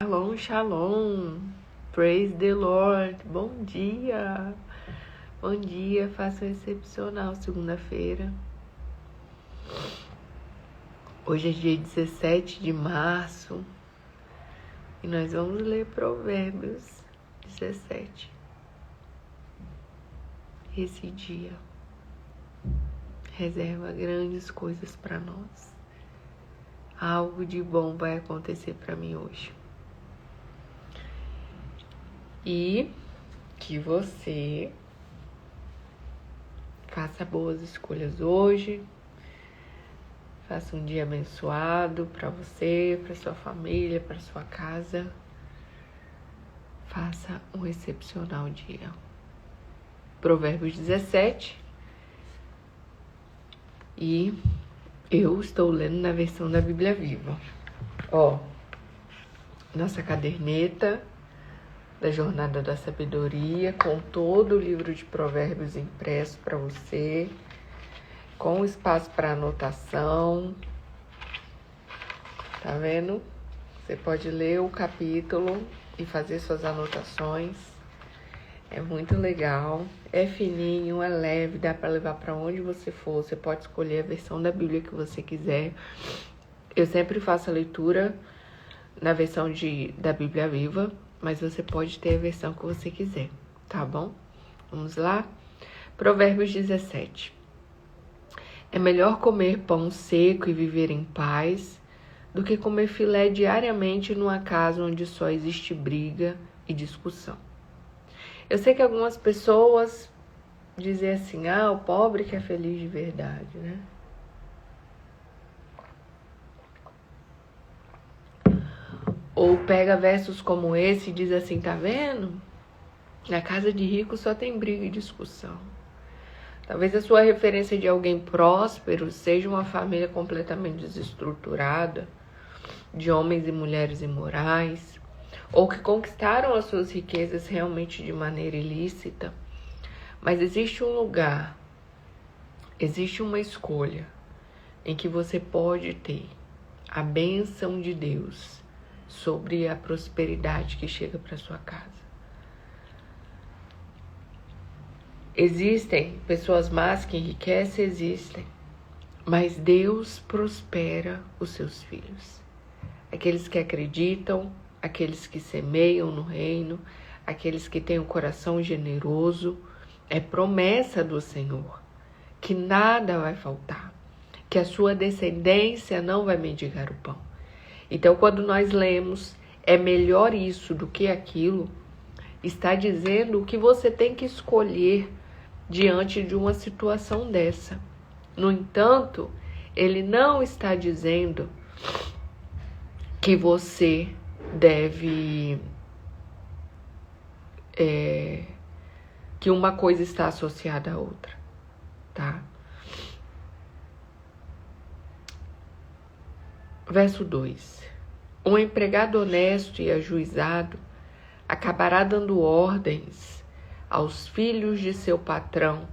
Shalom, shalom. Praise the Lord. Bom dia. Bom dia. Faça um excepcional segunda-feira. Hoje é dia 17 de março e nós vamos ler Provérbios 17. Esse dia reserva grandes coisas para nós. Algo de bom vai acontecer para mim hoje. E que você faça boas escolhas hoje, faça um dia abençoado para você, para sua família, para sua casa. Faça um excepcional dia. Provérbios 17. E eu estou lendo na versão da Bíblia Viva. Nossa caderneta da Jornada da Sabedoria, com todo o livro de Provérbios impresso para você, com espaço para anotação. Tá vendo? Você pode ler o capítulo e fazer suas anotações. É muito legal, é fininho, é leve, dá para levar para onde você for. Você pode escolher a versão da Bíblia que você quiser. Eu sempre faço a leitura na versão da Bíblia Viva, mas você pode ter a versão que você quiser, tá bom? Vamos lá? Provérbios 17. É melhor comer pão seco e viver em paz do que comer filé diariamente numa casa onde só existe briga e discussão. Eu sei que algumas pessoas dizem assim, o pobre que é feliz de verdade, né? Ou pega versos como esse e diz assim, tá vendo? Na casa de rico só tem briga e discussão. Talvez a sua referência de alguém próspero seja uma família completamente desestruturada, de homens e mulheres imorais, ou que conquistaram as suas riquezas realmente de maneira ilícita. Mas existe um lugar, existe uma escolha em que você pode ter a bênção de Deus sobre a prosperidade que chega para sua casa. Existem pessoas más que enriquecem, existem, mas Deus prospera os seus filhos. Aqueles que acreditam, aqueles que semeiam no reino, aqueles que têm um coração generoso. É promessa do Senhor que nada vai faltar, que a sua descendência não vai mendigar o pão. Então, quando nós lemos, é melhor isso do que aquilo, está dizendo o que você tem que escolher diante de uma situação dessa. No entanto, ele não está dizendo que você deve, que uma coisa está associada à outra, tá? Verso 2. Um empregado honesto e ajuizado acabará dando ordens aos filhos de seu patrão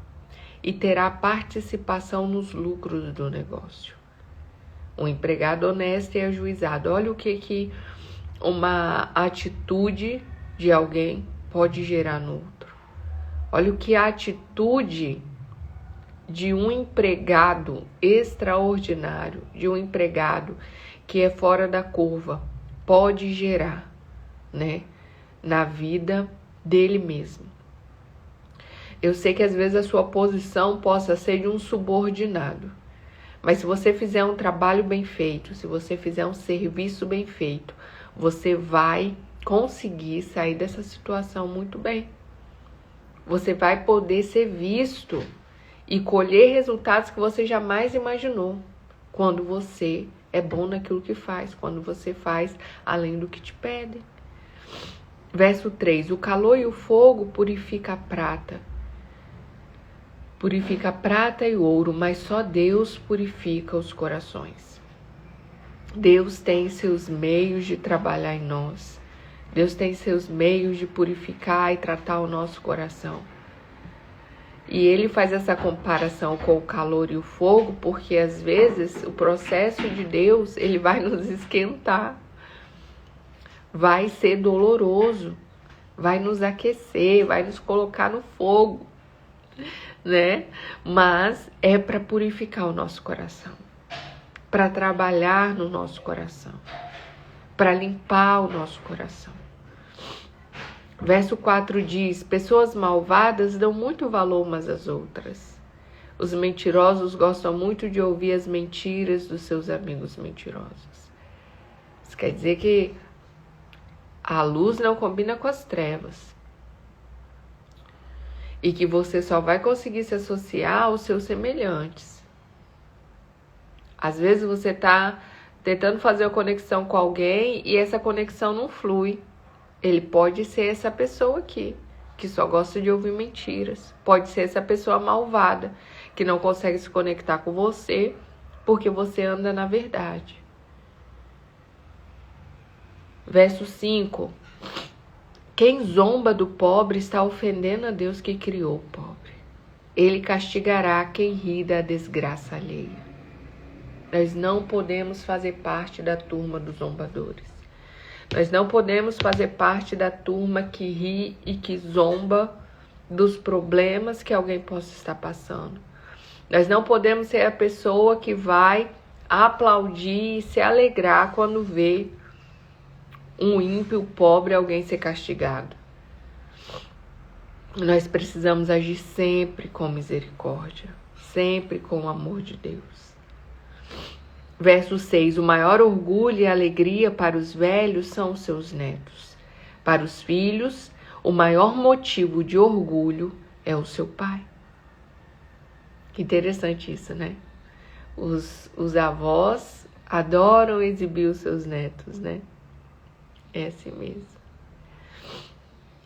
e terá participação nos lucros do negócio. Um empregado honesto e ajuizado. Olha o que uma atitude de alguém pode gerar no outro. Olha o que a atitude de um empregado extraordinário, de um empregado que é fora da curva, pode gerar, né, na vida dele mesmo. Eu sei que às vezes a sua posição possa ser de um subordinado, mas se você fizer um trabalho bem feito, se você fizer um serviço bem feito, você vai conseguir sair dessa situação muito bem. Você vai poder ser visto e colher resultados que você jamais imaginou quando você é bom naquilo que faz, quando você faz além do que te pedem. Verso 3. O calor e o fogo purifica a prata. Purifica a prata e o ouro, mas só Deus purifica os corações. Deus tem seus meios de trabalhar em nós. Deus tem seus meios de purificar e tratar o nosso coração. E ele faz essa comparação com o calor e o fogo, porque às vezes o processo de Deus, ele vai nos esquentar. vai ser doloroso, vai nos aquecer, vai nos colocar no fogo, né? Mas é para purificar o nosso coração, para trabalhar no nosso coração, para limpar o nosso coração. Verso 4 diz: pessoas malvadas dão muito valor umas às outras. Os mentirosos gostam muito de ouvir as mentiras dos seus amigos mentirosos. Isso quer dizer que a luz não combina com as trevas. E que você só vai conseguir se associar aos seus semelhantes. Às vezes você está tentando fazer uma conexão com alguém e essa conexão não flui. Ele pode ser essa pessoa aqui, que só gosta de ouvir mentiras. Pode ser essa pessoa malvada, que não consegue se conectar com você, porque você anda na verdade. Verso 5. Quem zomba do pobre está ofendendo a Deus que criou o pobre. Ele castigará quem ri da desgraça alheia. Nós não podemos fazer parte da turma dos zombadores. Nós não podemos fazer parte da turma que ri e que zomba dos problemas que alguém possa estar passando. Nós não podemos ser a pessoa que vai aplaudir e se alegrar quando vê um ímpio, pobre, alguém ser castigado. Nós precisamos agir sempre com misericórdia, sempre com o amor de Deus. Verso 6. O maior orgulho e alegria para os velhos são os seus netos. Para os filhos, o maior motivo de orgulho é o seu pai. Que interessante isso, né? Os avós adoram exibir os seus netos, né? É assim mesmo.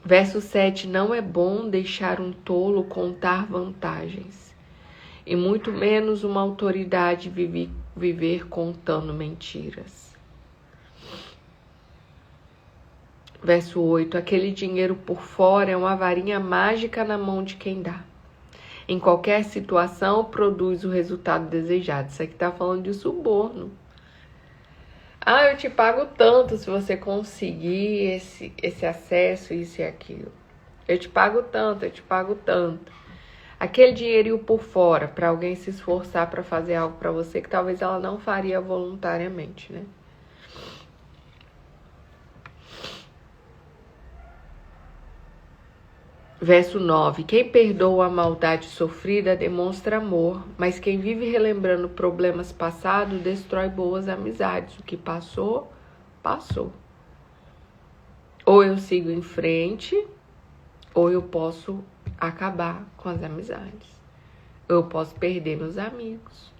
Verso 7. Não é bom deixar um tolo contar vantagens, e muito menos uma autoridade viver contando mentiras. Verso 8. Aquele dinheiro por fora é uma varinha mágica na mão de quem dá. Em qualquer situação produz o resultado desejado. Isso aqui está falando de suborno. Ah, eu te pago tanto se você conseguir esse acesso, isso e aquilo. Eu te pago tanto, eu te pago tanto. Aquele dinheirinho por fora, para alguém se esforçar para fazer algo para você que talvez ela não faria voluntariamente, né? Verso 9. Quem perdoa a maldade sofrida demonstra amor, mas quem vive relembrando problemas passados destrói boas amizades. O que passou, passou. Ou eu sigo em frente, ou eu posso acabar com as amizades. Eu posso perder meus amigos.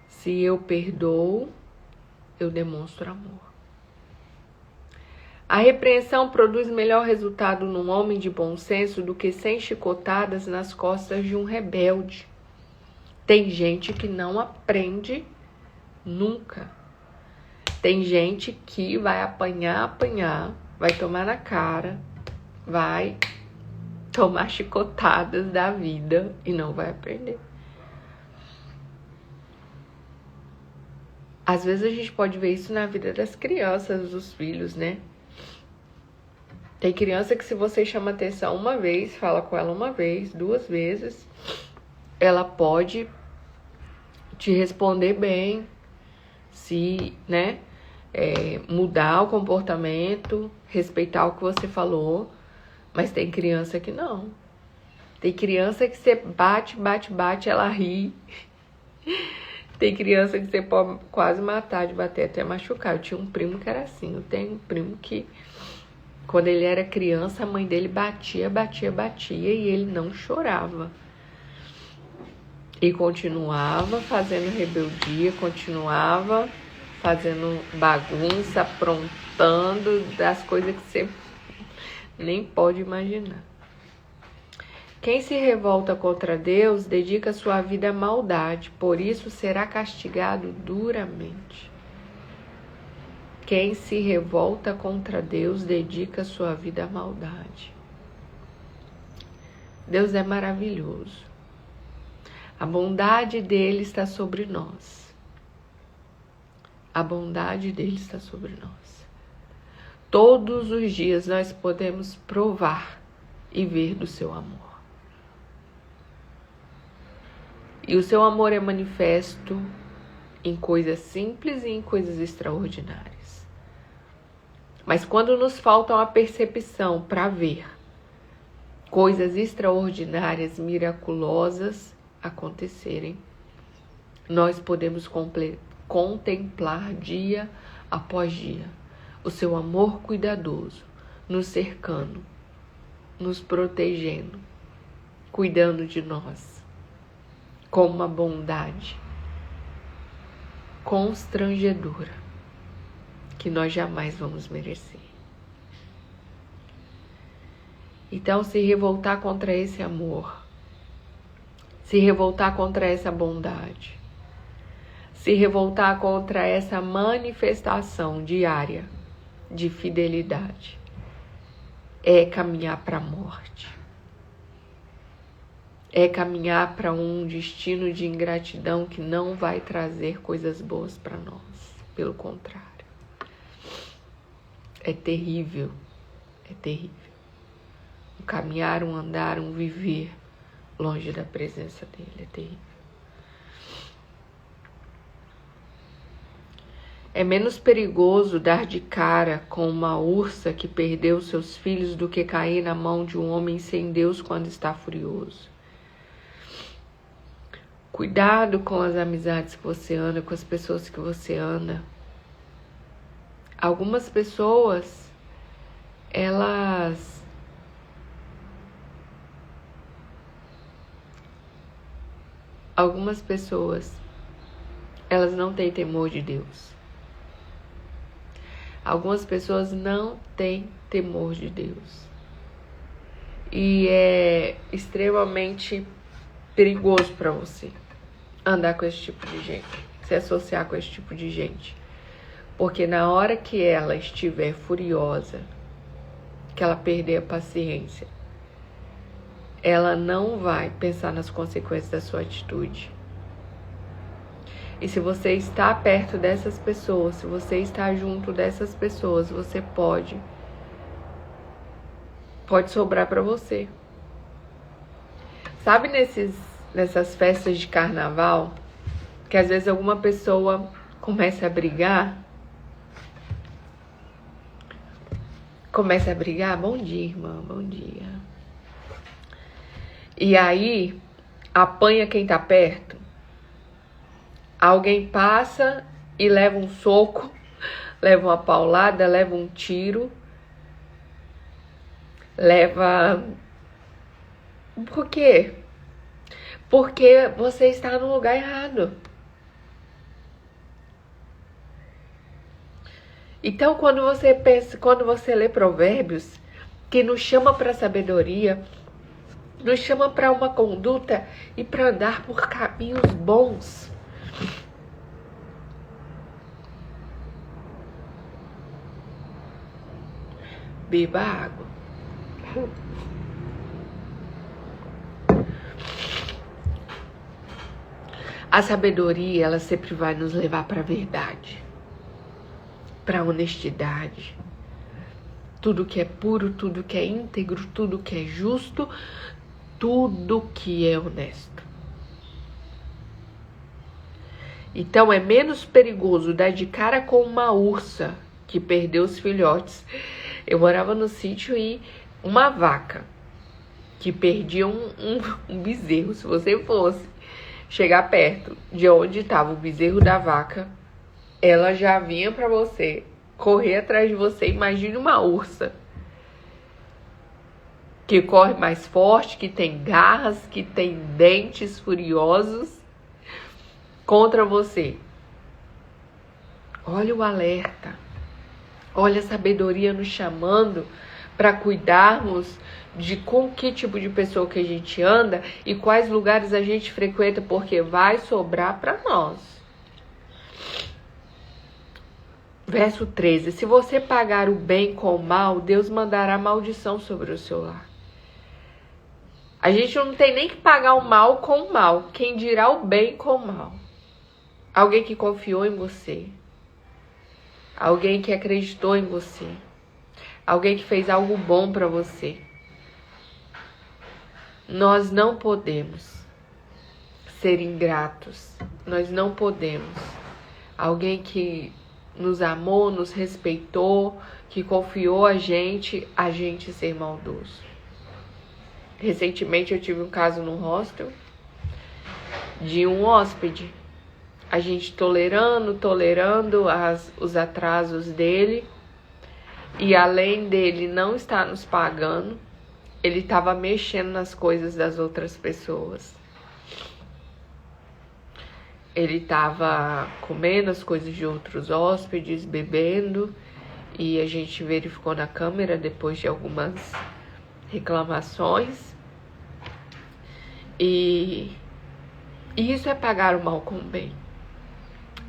Se eu perdoo, eu demonstro amor. A repreensão produz melhor resultado num homem de bom senso do que 100 chicotadas nas costas de um rebelde. Tem gente que não aprende nunca. Tem gente que vai apanhar, vai tomar na cara, vai tomar chicotadas da vida e não vai aprender. Às vezes a gente pode ver isso na vida das crianças, dos filhos, né? Tem criança que se você chama atenção uma vez, fala com ela uma vez, 2 vezes, ela pode te responder bem, se, né, mudar o comportamento, respeitar o que você falou, mas tem criança que não. Tem criança que você bate, ela ri. Tem criança que você pode quase matar, de bater até machucar. Eu tinha um primo que era assim, eu tenho um primo que quando ele era criança, a mãe dele batia e ele não chorava. E continuava fazendo rebeldia, continuava fazendo bagunça, aprontando das coisas que você nem pode imaginar. Quem se revolta contra Deus dedica sua vida à maldade, por isso será castigado duramente. Quem se revolta contra Deus dedica sua vida à maldade. Deus é maravilhoso. A bondade dele está sobre nós. A bondade dele está sobre nós. todos os dias nós podemos provar e ver do seu amor. E o seu amor é manifesto em coisas simples e em coisas extraordinárias. Mas quando nos falta uma percepção para ver coisas extraordinárias, miraculosas acontecerem, nós podemos contemplar dia após dia o seu amor cuidadoso, nos cercando, nos protegendo, cuidando de nós, com uma bondade constrangedora que nós jamais vamos merecer. Então, se revoltar contra esse amor, se revoltar contra essa bondade, se revoltar contra essa manifestação diária de fidelidade, é caminhar para a morte. É caminhar para um destino de ingratidão que não vai trazer coisas boas para nós. Pelo contrário. É terrível. É terrível. Um caminhar, um andar, um viver longe da presença dele. É terrível. É menos perigoso dar de cara com uma ursa que perdeu seus filhos do que cair na mão de um homem sem Deus quando está furioso. Cuidado com as amizades que você anda, com as pessoas que você anda. Algumas pessoas, elas não têm temor de Deus. Algumas pessoas não têm temor de Deus. E é extremamente perigoso para você andar com esse tipo de gente, se associar com esse tipo de gente. Porque na hora que ela estiver furiosa, que ela perder a paciência, ela não vai pensar nas consequências da sua atitude. E se você está perto dessas pessoas, se você está junto dessas pessoas, você pode sobrar para você. Sabe nessas festas de carnaval, que às vezes alguma pessoa começa a brigar? Bom dia, irmã, bom dia. E aí, apanha quem tá perto. Alguém passa e leva um soco, leva uma paulada, leva um tiro, Por quê? Porque você está no lugar errado. Então, quando você lê Provérbios, que nos chama para sabedoria, nos chama para uma conduta e para andar por caminhos bons. Beba água. A sabedoria, ela sempre vai nos levar para a verdade, para a honestidade. Tudo que é puro, tudo que é íntegro, tudo que é justo, tudo que é honesto. Então é menos perigoso dar de cara com uma ursa que perdeu os filhotes. Eu morava no sítio e uma vaca que perdia um bezerro. Se você fosse chegar perto de onde estava o bezerro da vaca, ela já vinha para você, correr atrás de você. Imagine uma ursa que corre mais forte, que tem garras, que tem dentes furiosos contra você. Olha o alerta. Olha a sabedoria nos chamando para cuidarmos de com que tipo de pessoa que a gente anda e quais lugares a gente frequenta, porque vai sobrar para nós. Verso 13. Se você pagar o bem com o mal, Deus mandará maldição sobre o seu lar. A gente não tem nem que pagar o mal com o mal. Quem dirá o bem com o mal? Alguém que confiou em você. Alguém que acreditou em você. alguém que fez algo bom para você. Nós não podemos ser ingratos. Nós não podemos. Alguém que nos amou, nos respeitou, que confiou a gente ser maldoso. Recentemente eu tive um caso no hostel de um hóspede. A gente tolerando os atrasos dele. E além dele não estar nos pagando, ele estava mexendo nas coisas das outras pessoas. Ele estava comendo as coisas de outros hóspedes, bebendo. E a gente verificou na câmera depois de algumas reclamações. E isso é pagar o mal com o bem.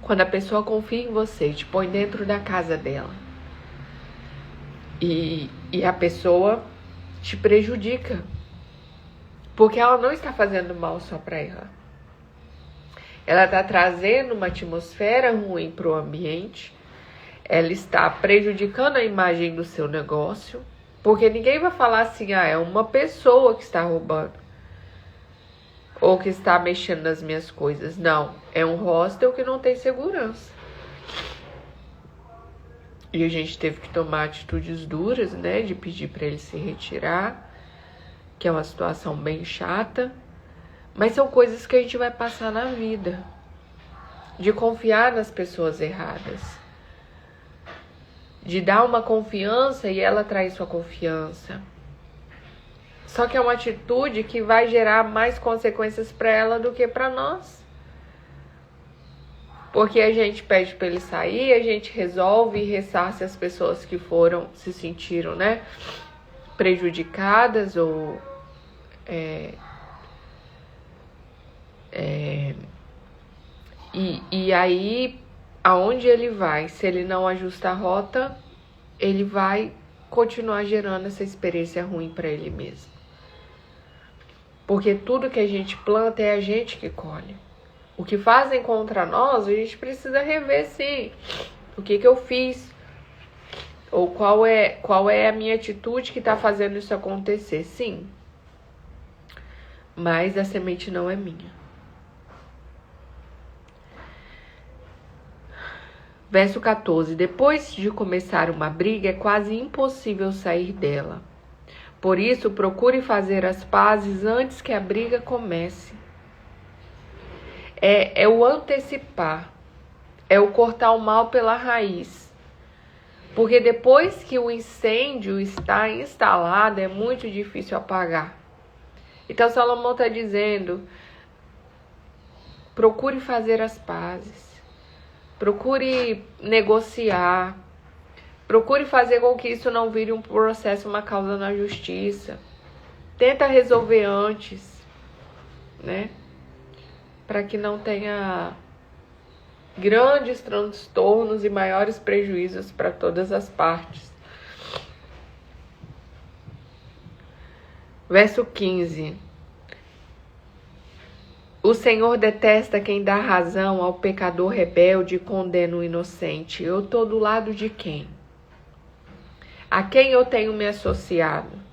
Quando a pessoa confia em você, te põe dentro da casa dela. E a pessoa te prejudica. Porque ela não está fazendo mal só para ela. Ela está trazendo uma atmosfera ruim para o ambiente. Ela está prejudicando a imagem do seu negócio. Porque ninguém vai falar assim, é uma pessoa que está roubando. Ou que está mexendo nas minhas coisas. Não, é um hostel que não tem segurança. E a gente teve que tomar atitudes duras, né? De pedir para ele se retirar. Que é uma situação bem chata. Mas são coisas que a gente vai passar na vida. De confiar nas pessoas erradas. De dar uma confiança e ela trair sua confiança. Só que é uma atitude que vai gerar mais consequências para ela do que para nós. Porque a gente pede para ele sair, a gente resolve e ressarce as pessoas que se sentiram, né, prejudicadas ou E aí, aonde ele vai, se ele não ajusta a rota, ele vai continuar gerando essa experiência ruim para ele mesmo. Porque tudo que a gente planta é a gente que colhe. O que fazem contra nós, a gente precisa rever, sim. O que eu fiz? Ou qual é a minha atitude que está fazendo isso acontecer? Sim. Mas a semente não é minha. Verso 14. Depois de começar uma briga, é quase impossível sair dela. Por isso, procure fazer as pazes antes que a briga comece. É o antecipar. É o cortar o mal pela raiz. Porque depois que o incêndio está instalado, é muito difícil apagar. Então, Salomão está dizendo, procure fazer as pazes. Procure negociar. Procure fazer com que isso não vire um processo, uma causa na justiça. Tenta resolver antes, né? Para que não tenha grandes transtornos e maiores prejuízos para todas as partes. Verso 15. O Senhor detesta quem dá razão ao pecador rebelde e condena o inocente. Eu estou do lado de quem? A quem eu tenho me associado?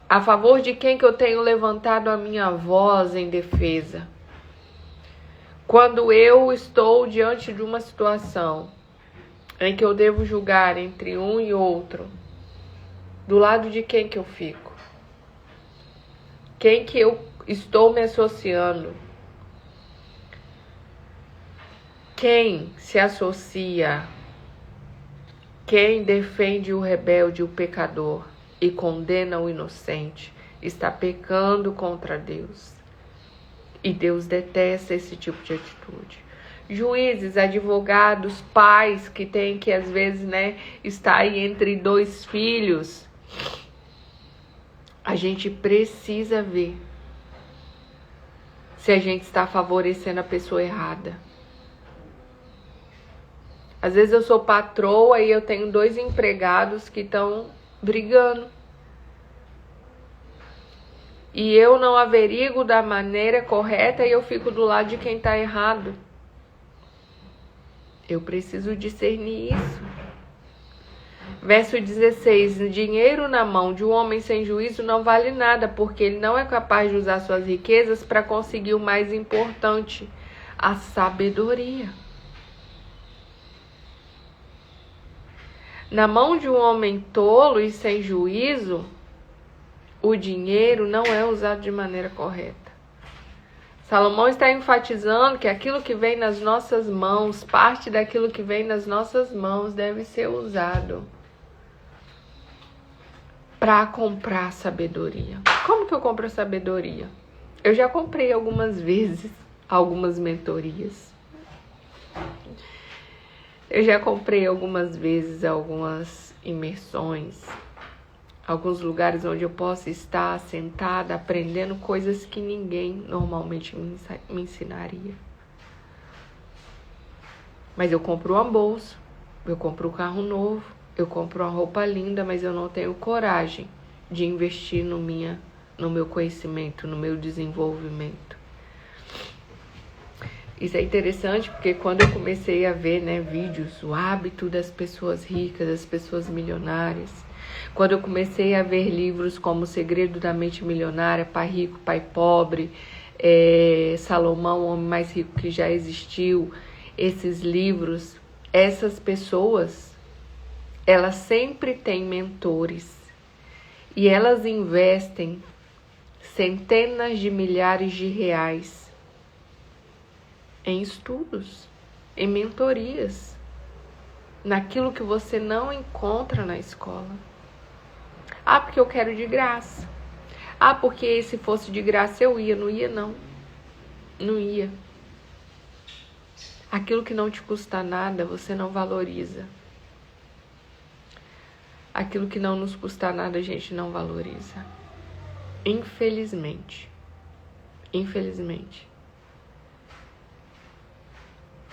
A favor de quem que eu tenho levantado a minha voz em defesa? Quando eu estou diante de uma situação em que eu devo julgar entre um e outro, do lado de quem que eu fico? Quem que eu estou me associando? Quem se associa? Quem defende o rebelde, o pecador, e condena o inocente, está pecando contra Deus. E Deus detesta esse tipo de atitude. Juízes, advogados, pais que têm que às vezes, né, estar aí entre dois filhos. A gente precisa ver se a gente está favorecendo a pessoa errada. Às vezes eu sou patroa e eu tenho 2 empregados que estão brigando. E eu não averigo da maneira correta e eu fico do lado de quem está errado. Eu preciso discernir isso. Verso 16. Dinheiro na mão de um homem sem juízo não vale nada, porque ele não é capaz de usar suas riquezas para conseguir o mais importante, a sabedoria. Na mão de um homem tolo e sem juízo, o dinheiro não é usado de maneira correta. Salomão está enfatizando que aquilo que vem nas nossas mãos, parte daquilo que vem nas nossas mãos deve ser usado para comprar sabedoria. Como que eu compro sabedoria? Eu já comprei algumas vezes algumas mentorias. Eu já comprei algumas vezes algumas imersões, alguns lugares onde eu posso estar sentada aprendendo coisas que ninguém normalmente me ensinaria. Mas eu compro uma bolsa, eu compro um carro novo, eu compro uma roupa linda, mas eu não tenho coragem de investir no meu conhecimento, no meu desenvolvimento. Isso é interessante porque quando eu comecei a ver, vídeos, o hábito das pessoas ricas, das pessoas milionárias, quando eu comecei a ver livros como O Segredo da Mente Milionária, Pai Rico, Pai Pobre, Salomão, o Homem Mais Rico que Já Existiu, esses livros, essas pessoas, elas sempre têm mentores e elas investem centenas de milhares de reais em estudos, em mentorias, naquilo que você não encontra na escola. Ah, porque eu quero de graça. Ah, porque se fosse de graça eu ia. Não ia, não. Não ia. Aquilo que não te custa nada, você não valoriza. Aquilo que não nos custa nada, a gente não valoriza. Infelizmente. Infelizmente.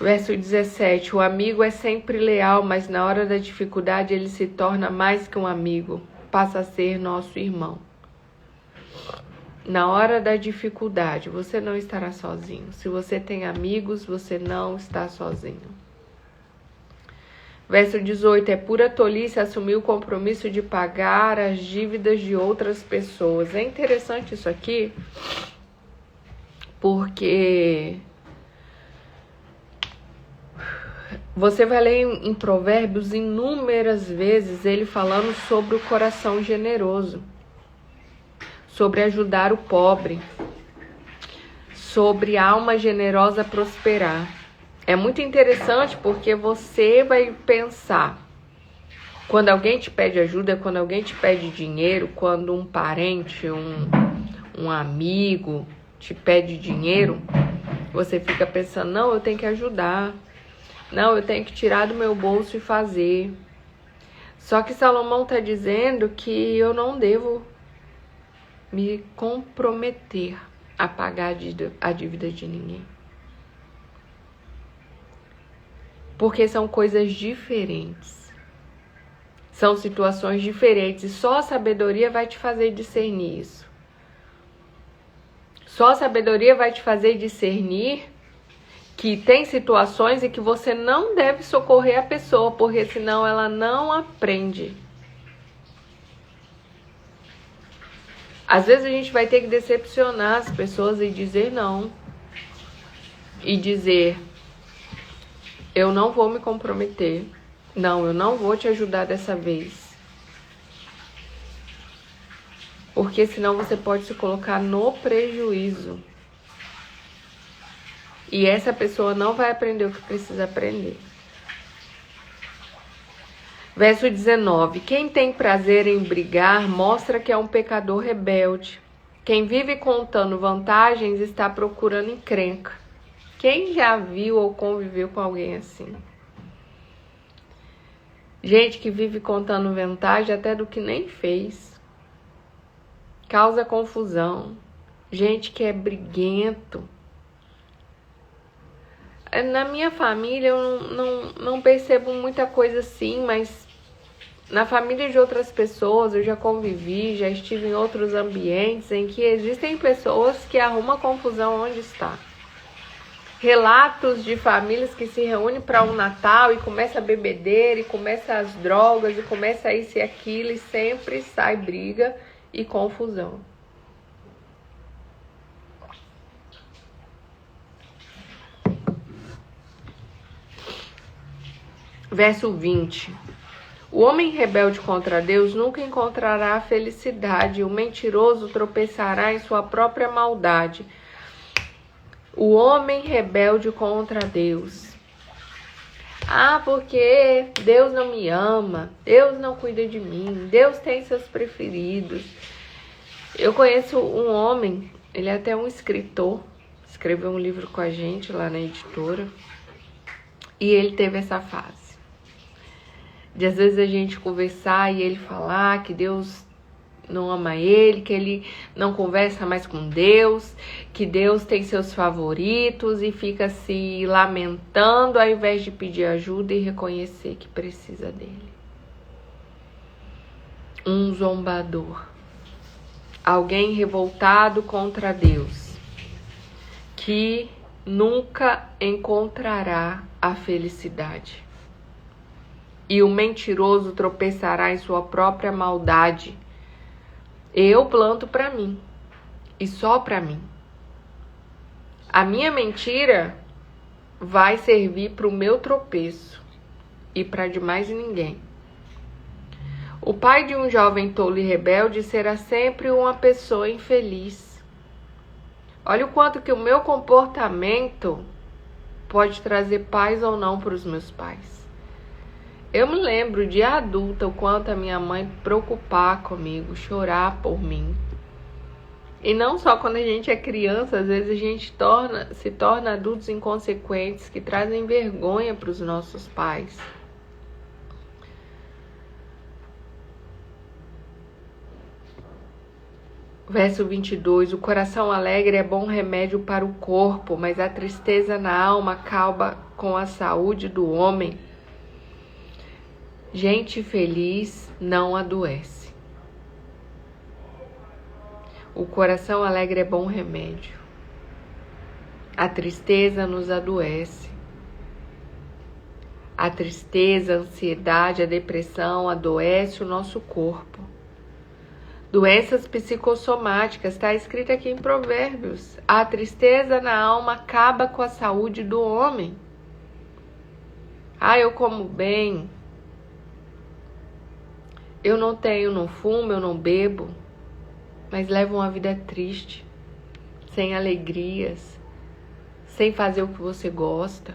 Verso 17. O amigo é sempre leal, mas na hora da dificuldade ele se torna mais que um amigo. Passa a ser nosso irmão. Na hora da dificuldade, você não estará sozinho. Se você tem amigos, você não está sozinho. Verso 18. É pura tolice assumir o compromisso de pagar as dívidas de outras pessoas. É interessante isso aqui, porque você vai ler em Provérbios inúmeras vezes ele falando sobre o coração generoso, sobre ajudar o pobre, sobre a alma generosa prosperar. É muito interessante porque você vai pensar, quando alguém te pede ajuda, quando alguém te pede dinheiro, quando um parente, um amigo te pede dinheiro, você fica pensando, não, eu tenho que ajudar. Não, eu tenho que tirar do meu bolso e fazer. Só que Salomão está dizendo que eu não devo me comprometer a pagar a dívida de ninguém. Porque são coisas diferentes. São situações diferentes. E só a sabedoria vai te fazer discernir isso. Só a sabedoria vai te fazer discernir que tem situações em que você não deve socorrer a pessoa, porque senão ela não aprende. Às vezes a gente vai ter que decepcionar as pessoas e dizer não. E dizer, eu não vou me comprometer. Não, eu não vou te ajudar dessa vez. Porque senão você pode se colocar no prejuízo. E essa pessoa não vai aprender o que precisa aprender. Verso 19. Quem tem prazer em brigar mostra que é um pecador rebelde. Quem vive contando vantagens está procurando encrenca. Quem já viu ou conviveu com alguém assim? Gente que vive contando vantagem até do que nem fez. Causa confusão. Gente que é briguento. Na minha família eu não percebo muita coisa assim, mas na família de outras pessoas eu já convivi, já estive em outros ambientes em que existem pessoas que arrumam confusão onde está. relatos de famílias que se reúnem para um Natal e começa a bebedeira, e começa as drogas, e começa isso e aquilo, e sempre sai briga e confusão. Verso 20. O homem rebelde contra Deus nunca encontrará a felicidade, o mentiroso tropeçará em sua própria maldade. O homem rebelde contra Deus. Porque Deus não me ama, Deus não cuida de mim, Deus tem seus preferidos. Eu conheço um homem, ele é até um escritor, escreveu um livro com a gente lá na editora, e ele teve essa fase. De às vezes a gente conversar e ele falar que Deus não ama ele, que ele não conversa mais com Deus, que Deus tem seus favoritos e fica se lamentando ao invés de pedir ajuda e reconhecer que precisa dele. Um zombador. Alguém revoltado contra Deus, que nunca encontrará a felicidade. E o mentiroso tropeçará em sua própria maldade. Eu planto para mim, e só para mim. A minha mentira vai servir para o meu tropeço e para de mais ninguém. O pai de um jovem tolo e rebelde será sempre uma pessoa infeliz. Olha o quanto que o meu comportamento pode trazer paz ou não para os meus pais. Eu me lembro de adulta o quanto a minha mãe preocupar comigo, chorar por mim. E não só quando a gente é criança, às vezes a gente se torna adultos inconsequentes que trazem vergonha para os nossos pais. Verso 22, o coração alegre é bom remédio para o corpo, mas a tristeza na alma acaba com a saúde do homem. Gente feliz não adoece. O coração alegre é bom remédio. A tristeza nos adoece. A tristeza, a ansiedade, a depressão adoece o nosso corpo. Doenças psicossomáticas, está escrito aqui em Provérbios. A tristeza na alma acaba com a saúde do homem. Eu como bem. Eu não fumo, eu não bebo. Mas levo uma vida triste, sem alegrias, sem fazer o que você gosta.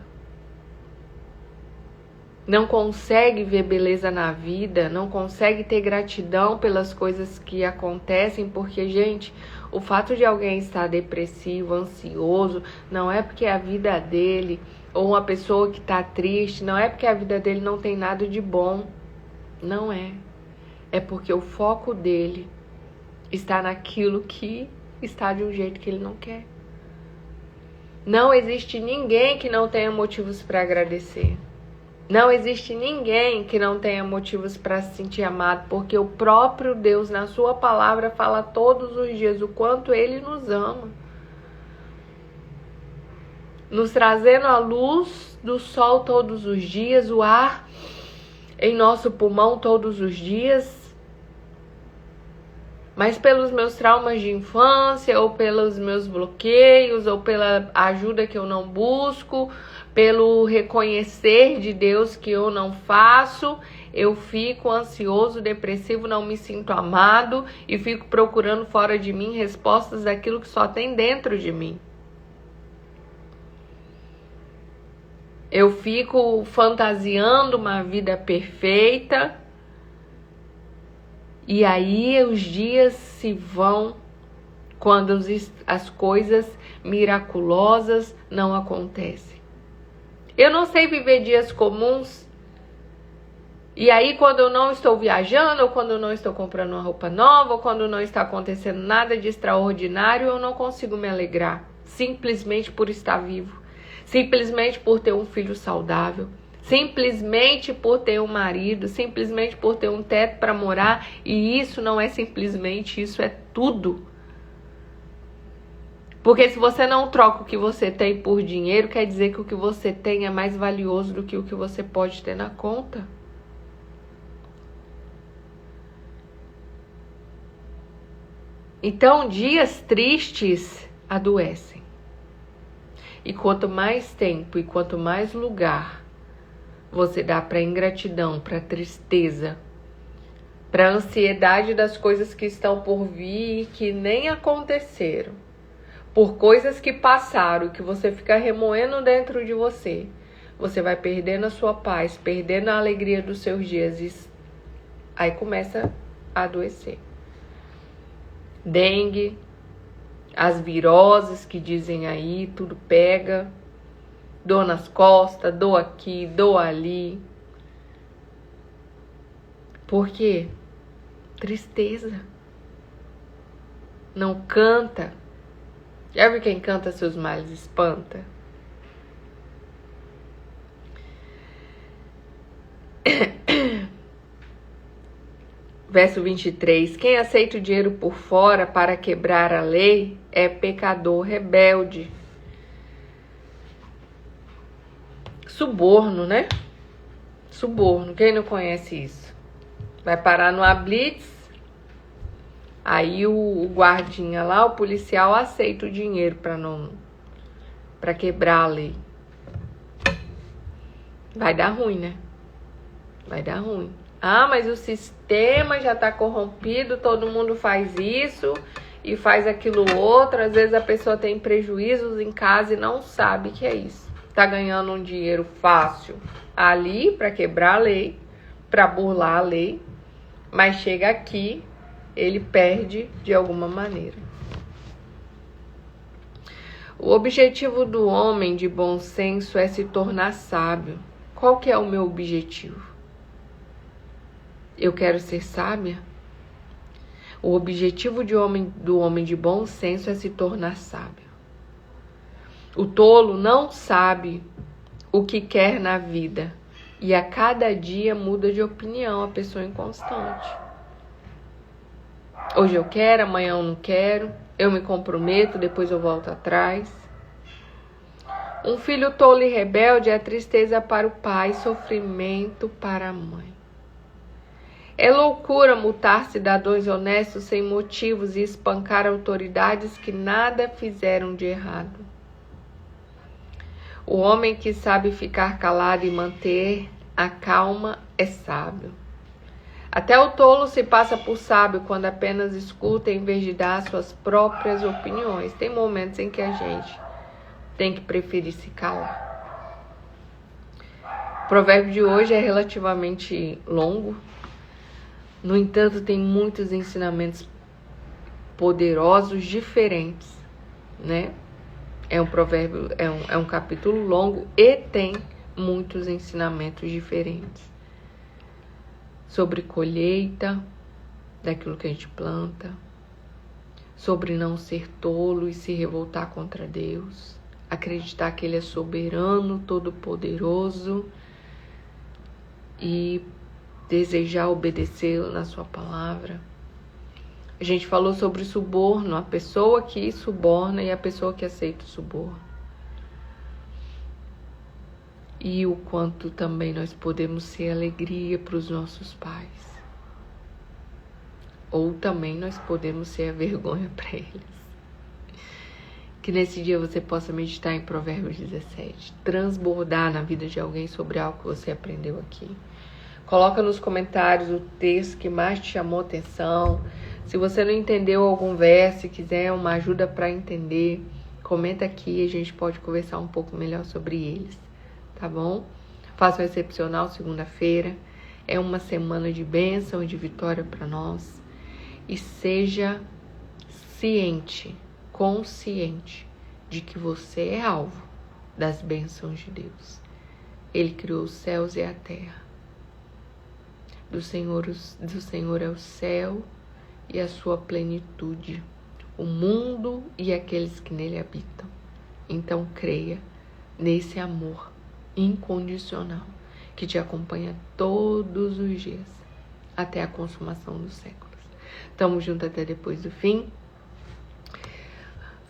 Não consegue ver beleza na vida, não consegue ter gratidão pelas coisas que acontecem, porque, gente, o fato de alguém estar depressivo, ansioso, não é porque a vida dele, ou uma pessoa que está triste, não é porque a vida dele não tem nada de bom. Não é. É porque o foco dele está naquilo que está de um jeito que ele não quer. Não existe ninguém que não tenha motivos para agradecer. Não existe ninguém que não tenha motivos para se sentir amado, porque o próprio Deus, na sua palavra, fala todos os dias o quanto Ele nos ama. Nos trazendo a luz do sol todos os dias, o ar em nosso pulmão todos os dias. Mas pelos meus traumas de infância, ou pelos meus bloqueios, ou pela ajuda que eu não busco, pelo reconhecer de Deus que eu não faço, eu fico ansioso, depressivo, não me sinto amado e fico procurando fora de mim respostas daquilo que só tem dentro de mim. Eu fico fantasiando uma vida perfeita e aí os dias se vão quando as coisas miraculosas não acontecem. Eu não sei viver dias comuns. E aí quando eu não estou viajando, ou quando eu não estou comprando uma roupa nova, ou quando não está acontecendo nada de extraordinário, eu não consigo me alegrar. Simplesmente por estar vivo. Simplesmente por ter um filho saudável. Simplesmente por ter um marido. Simplesmente por ter um teto para morar. E isso não é simplesmente, isso é tudo. Porque se você não troca o que você tem por dinheiro, quer dizer que o que você tem é mais valioso do que o que você pode ter na conta. Então, dias tristes adoecem. E quanto mais tempo e quanto mais lugar você dá para ingratidão, para tristeza, para ansiedade das coisas que estão por vir e que nem aconteceram, por coisas que passaram, que você fica remoendo dentro de você, você vai perdendo a sua paz, perdendo a alegria dos seus dias e aí começa a adoecer. Dengue, as viroses que dizem aí, tudo pega, dor nas costas, dor aqui, dor ali. Por quê? Tristeza. Não canta. Já viu quem canta seus males espanta? Verso 23. Quem aceita o dinheiro por fora para quebrar a lei é pecador rebelde. Suborno, né? Suborno. Quem não conhece isso? Vai parar no blitz. Aí o guardinha lá, o policial, aceita o dinheiro para quebrar a lei. Vai dar ruim, né? Vai dar ruim. Ah, mas o sistema já está corrompido, todo mundo faz isso e faz aquilo outro. Às vezes a pessoa tem prejuízos em casa e não sabe que é isso. Tá ganhando um dinheiro fácil ali para quebrar a lei, para burlar a lei, mas chega aqui, ele perde de alguma maneira. O objetivo do homem de bom senso é se tornar sábio. Qual que é o meu objetivo? Eu quero ser sábia? O objetivo do homem de bom senso é se tornar sábio. O tolo não sabe o que quer na vida e a cada dia muda de opinião, a pessoa inconstante. Hoje eu quero, amanhã eu não quero, eu me comprometo, depois eu volto atrás. Um filho tolo e rebelde é tristeza para o pai, sofrimento para a mãe. É loucura multar cidadãos honestos sem motivos e espancar autoridades que nada fizeram de errado. O homem que sabe ficar calado e manter a calma é sábio. Até o tolo se passa por sábio quando apenas escuta em vez de dar suas próprias opiniões. Tem momentos em que a gente tem que preferir se calar. O provérbio de hoje é relativamente longo. No entanto, tem muitos ensinamentos poderosos, diferentes, né? É um provérbio, é um capítulo longo e tem muitos ensinamentos diferentes. Sobre colheita, daquilo que a gente planta. Sobre não ser tolo e se revoltar contra Deus. Acreditar que Ele é soberano, todo-poderoso e desejar obedecê-lo na sua palavra. A gente falou sobre suborno, a pessoa que suborna e a pessoa que aceita o suborno. E o quanto também nós podemos ser alegria para os nossos pais. Ou também nós podemos ser a vergonha para eles. Que nesse dia você possa meditar em Provérbios 17. Transbordar na vida de alguém sobre algo que você aprendeu aqui. Coloca nos comentários o texto que mais te chamou atenção. Se você não entendeu algum verso e quiser uma ajuda para entender, comenta aqui e a gente pode conversar um pouco melhor sobre eles, tá bom? Faça um excepcional segunda-feira. É uma semana de bênção e de vitória para nós. E seja ciente, consciente de que você é alvo das bênçãos de Deus. Ele criou os céus e a terra. Do Senhor é o céu e a sua plenitude, o mundo e aqueles que nele habitam. Então creia nesse amor incondicional que te acompanha todos os dias, até a consumação dos séculos. Tamo junto até depois do fim.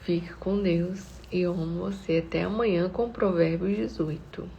Fique com Deus e amo você. Até amanhã com Provérbios 18.